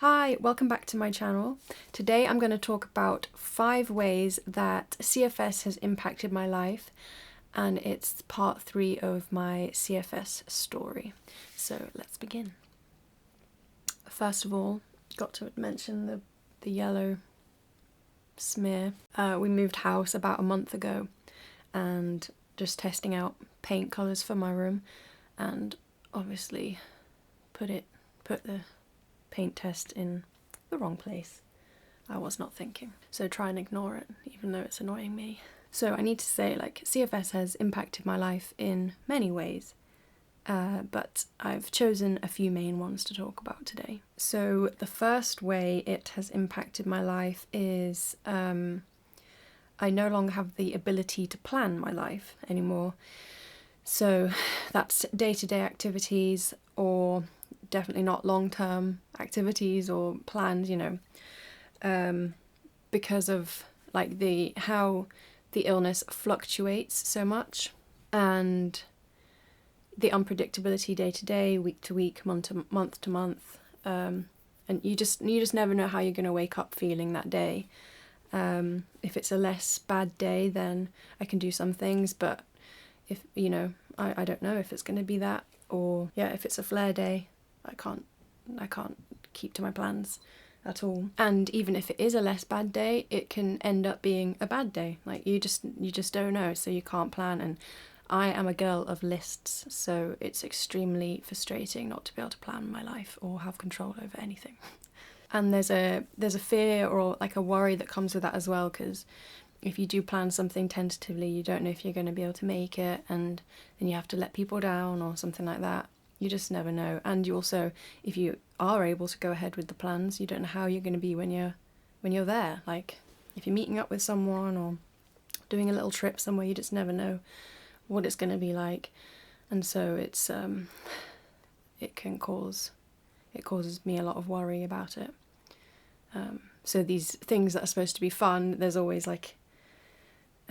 Hi, welcome back to my channel. Today I'm going to talk about 5 ways that CFS has impacted my life, and it's part 3 of my CFS story. So let's begin. First of all, got to mention the yellow smear. We moved house about a month ago and just testing out paint colours for my room, and obviously put the paint test in the wrong place. I was not thinking. So try and ignore it, even though it's annoying me. So I need to say, CFS has impacted my life in many ways, but I've chosen a few main ones to talk about today. So the first way it has impacted my life is I no longer have the ability to plan my life anymore. So that's day-to-day activities, or definitely not long-term activities or plans, because of how the illness fluctuates so much, and the unpredictability day to day, week to week, month to month, and you just never know how you're going to wake up feeling that day. If it's a less bad day, then I can do some things, but if I don't know if it's going to be that, or if it's a flare day, I can't keep to my plans at all. And even if it is a less bad day, it can end up being a bad day. You just don't know, so you can't plan. And I am a girl of lists, so it's extremely frustrating not to be able to plan my life or have control over anything. And there's a fear or a worry that comes with that as well, because if you do plan something tentatively, you don't know if you're going to be able to make it, and then you have to let people down or something like that. You just never know. And you also, if you are able to go ahead with the plans, you don't know how you're going to be when you're there. If you're meeting up with someone or doing a little trip somewhere, you just never know what it's going to be like. And so it causes me a lot of worry about it. So these things that are supposed to be fun, there's always a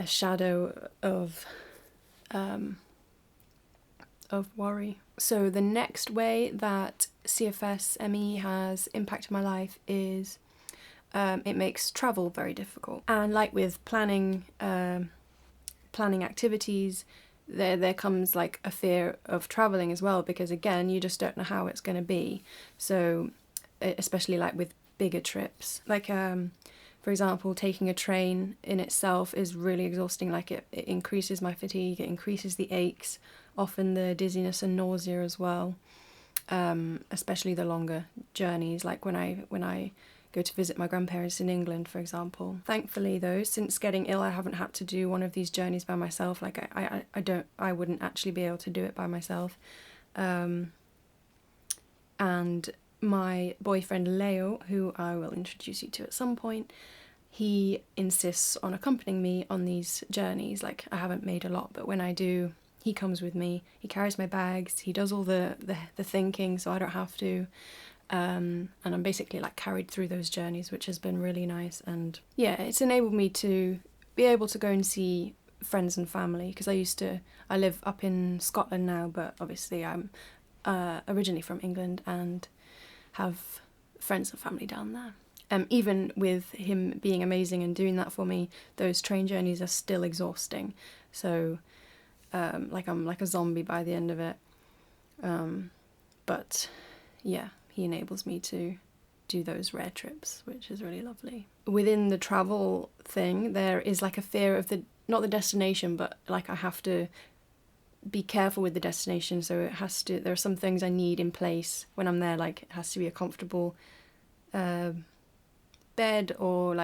shadow of worry. So the next way that CFS ME has impacted my life is it makes travel very difficult. And like with planning activities, there comes a fear of traveling as well, because again, you just don't know how it's going to be. So especially with bigger trips, for example, taking a train in itself is really exhausting. It increases my fatigue, it increases the aches, often the dizziness and nausea as well, especially the longer journeys, when I go to visit my grandparents in England, for example. Thankfully though, since getting ill, I haven't had to do one of these journeys by myself. I wouldn't actually be able to do it by myself. And my boyfriend Leo, who I will introduce you to at some point, he insists on accompanying me on these journeys. I haven't made a lot, but when I do, he comes with me. He carries my bags, he does all the thinking, so I don't have to. And I'm basically carried through those journeys, which has been really nice. And yeah, it's enabled me to be able to go and see friends and family, because I live up in Scotland now, but obviously I'm originally from England and have friends and family down there. Even with him being amazing and doing that for me, those train journeys are still exhausting. So I'm like a zombie by the end of it. But yeah, he enables me to do those rare trips, which is really lovely. Within the travel thing, there is a fear of not the destination, but I have to be careful with the destination. So there are some things I need in place when I'm there. It has to be a comfortable bed, or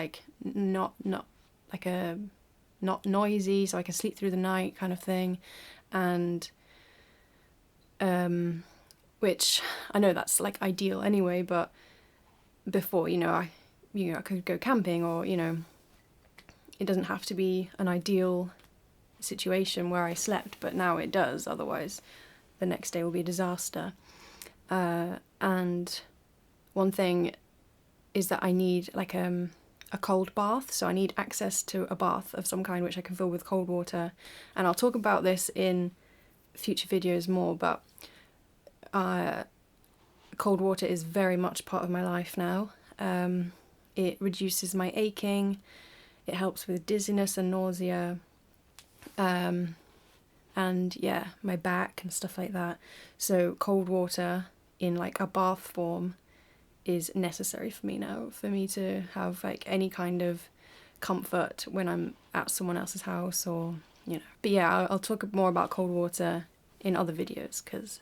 not noisy, so I can sleep through the night kind of thing. And which I know that's ideal anyway, but before, I could go camping, or it doesn't have to be an ideal situation where I slept, but now it does, otherwise the next day will be a disaster. And one thing is that I need a cold bath, so I need access to a bath of some kind which I can fill with cold water, and I'll talk about this in future videos more, but cold water is very much part of my life now. It reduces my aching, it helps with dizziness and nausea, and yeah, my back and stuff like that. So cold water in like a bath form is necessary for me now, for me to have like any kind of comfort when I'm at someone else's house, or But yeah, I'll talk more about cold water in other videos because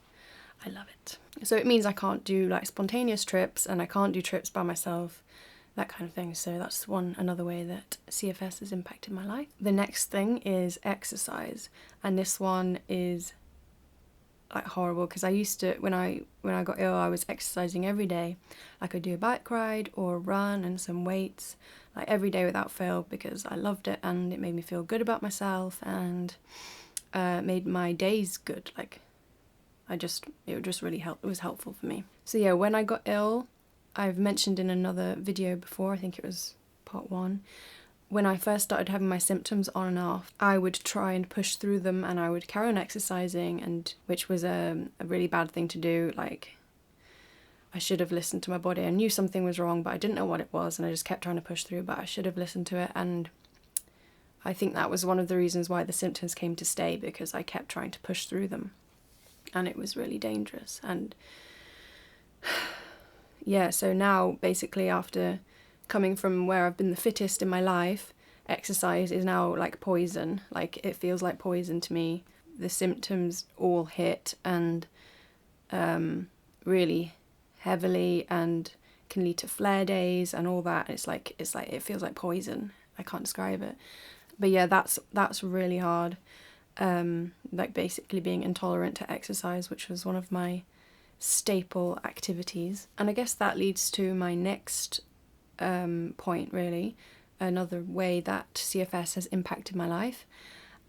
I love it. So it means I can't do like spontaneous trips, and I can't do trips by myself, that kind of thing. So that's another way that CFS has impacted my life. The next thing is exercise, and this one is like horrible because I used to, when I got ill, I was exercising every day. I could do a bike ride or a run and some weights like every day without fail because I loved it, and it made me feel good about myself, and made my days good. Like it just really helped. It was helpful for me. So yeah, when I got ill, I've mentioned in another video before, I think it was part 1, when I first started having my symptoms on and off, I would try and push through them, and I would carry on exercising, and which was a really bad thing to do. Like, I should have listened to my body. I knew something was wrong, but I didn't know what it was, and I just kept trying to push through, but I should have listened to it. And I think that was one of the reasons why the symptoms came to stay, because I kept trying to push through them, and it was really dangerous. And yeah, so now basically, after coming from where I've been the fittest in my life, exercise is now like poison. Like, it feels like poison to me. The symptoms all hit, and really heavily, and can lead to flare days and all that. It's like it feels like poison. I can't describe it. But yeah, that's really hard. Like basically being intolerant to exercise, which was one of my staple activities. And I guess that leads to my next point, really, another way that CFS has impacted my life.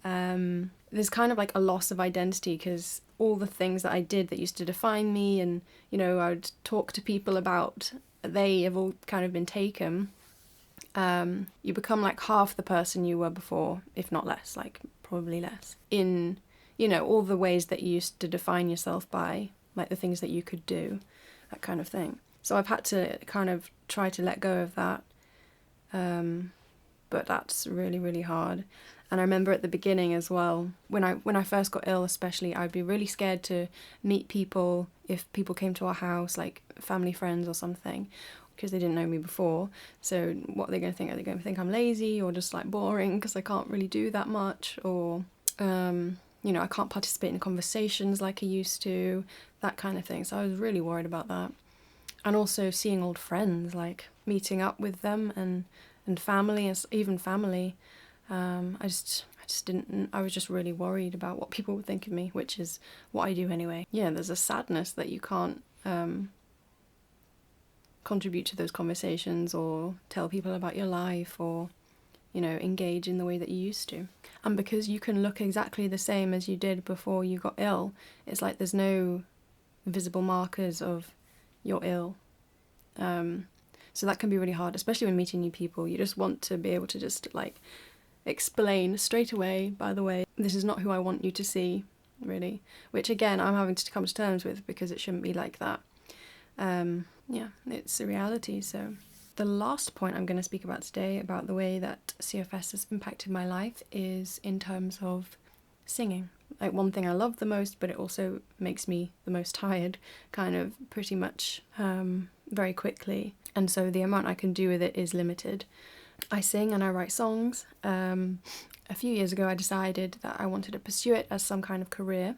There's kind of like a loss of identity, because all the things that I did that used to define me, and I would talk to people about, they have all kind of been taken. You become like half the person you were before, if not less, like probably less, in all the ways that you used to define yourself by, like the things that you could do, that kind of thing. So I've had to kind of try to let go of that, but that's really, really hard. And I remember at the beginning as well, when I first got ill especially, I'd be really scared to meet people if people came to our house, like family, friends or something, because they didn't know me before. So what are they going to think? Are they going to think I'm lazy or just like boring because I can't really do that much? Or, I can't participate in conversations like I used to, that kind of thing. So I was really worried about that. And also seeing old friends, like meeting up with them, and family, and even family. I just didn't, I was just really worried about what people would think of me, which is what I do anyway. Yeah, there's a sadness that you can't contribute to those conversations, or tell people about your life, or engage in the way that you used to. And because you can look exactly the same as you did before you got ill, it's like there's no visible markers of you're ill. So that can be really hard, especially when meeting new people. You just want to be able to just like explain straight away, by the way, this is not who I want you to see, really. Which again, I'm having to come to terms with, because it shouldn't be like that. Yeah, it's a reality. So the last point I'm going to speak about today, about the way that CFS has impacted my life, is in terms of singing. Like, one thing I love the most, but it also makes me the most tired, kind of pretty much very quickly. And so the amount I can do with it is limited. I sing and I write songs. A few years ago I decided that I wanted to pursue it as some kind of career,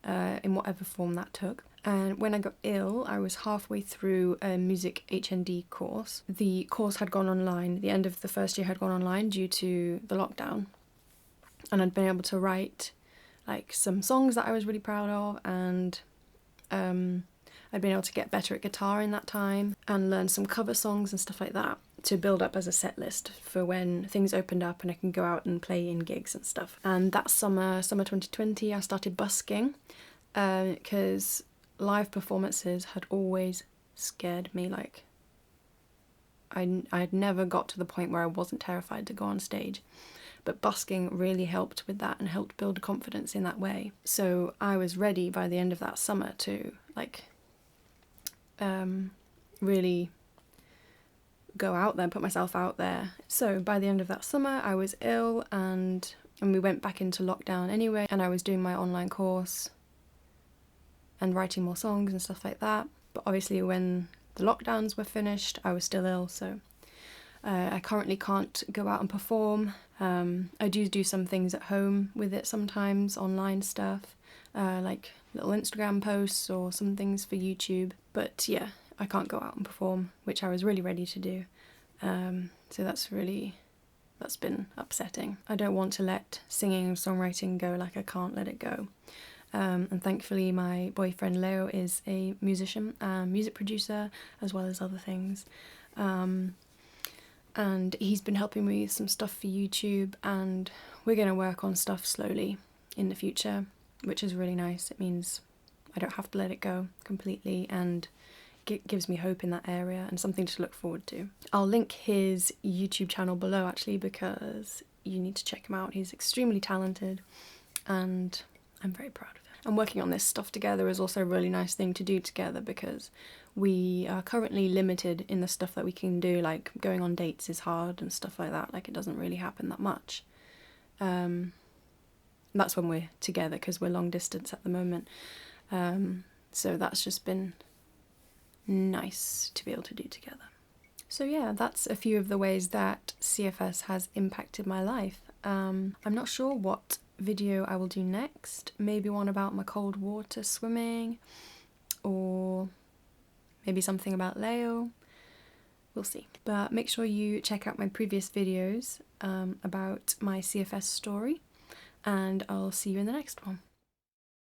in whatever form that took. And when I got ill, I was halfway through a music HND course. The course had gone online, the end of the first year had gone online due to the lockdown. And I'd been able to write like some songs that I was really proud of, and I'd been able to get better at guitar in that time, and learn some cover songs and stuff like that to build up as a set list for when things opened up and I can go out and play in gigs and stuff. And that summer 2020, I started busking, because live performances had always scared me. Like, I'd never got to the point where I wasn't terrified to go on stage. But busking really helped with that and helped build confidence in that way. So I was ready by the end of that summer to like really go out there, put myself out there. So by the end of that summer I was ill, and we went back into lockdown anyway, and I was doing my online course and writing more songs and stuff like that. But obviously when the lockdowns were finished I was still ill, so I currently can't go out and perform. I do some things at home with it sometimes, online stuff, like little Instagram posts or some things for YouTube. But yeah, I can't go out and perform, which I was really ready to do. So that's been upsetting. I don't want to let singing and songwriting go, like I can't let it go. And thankfully my boyfriend Leo is a musician and music producer as well as other things. And he's been helping me with some stuff for YouTube, and we're going to work on stuff slowly in the future, which is really nice. It means I don't have to let it go completely, and gives me hope in that area and something to look forward to. I'll link his YouTube channel below actually, because you need to check him out. He's extremely talented and I'm very proud of him. And working on this stuff together is also a really nice thing to do together, because we are currently limited in the stuff that we can do, like going on dates is hard and stuff like that. Like, it doesn't really happen that much. That's when we're together, because we're long distance at the moment. So that's just been nice to be able to do together. So yeah, that's a few of the ways that CFS has impacted my life. I'm not sure what video I will do next. Maybe one about my cold water swimming, or maybe something about Leo. We'll see. But make sure you check out my previous videos about my CFS story, and I'll see you in the next one.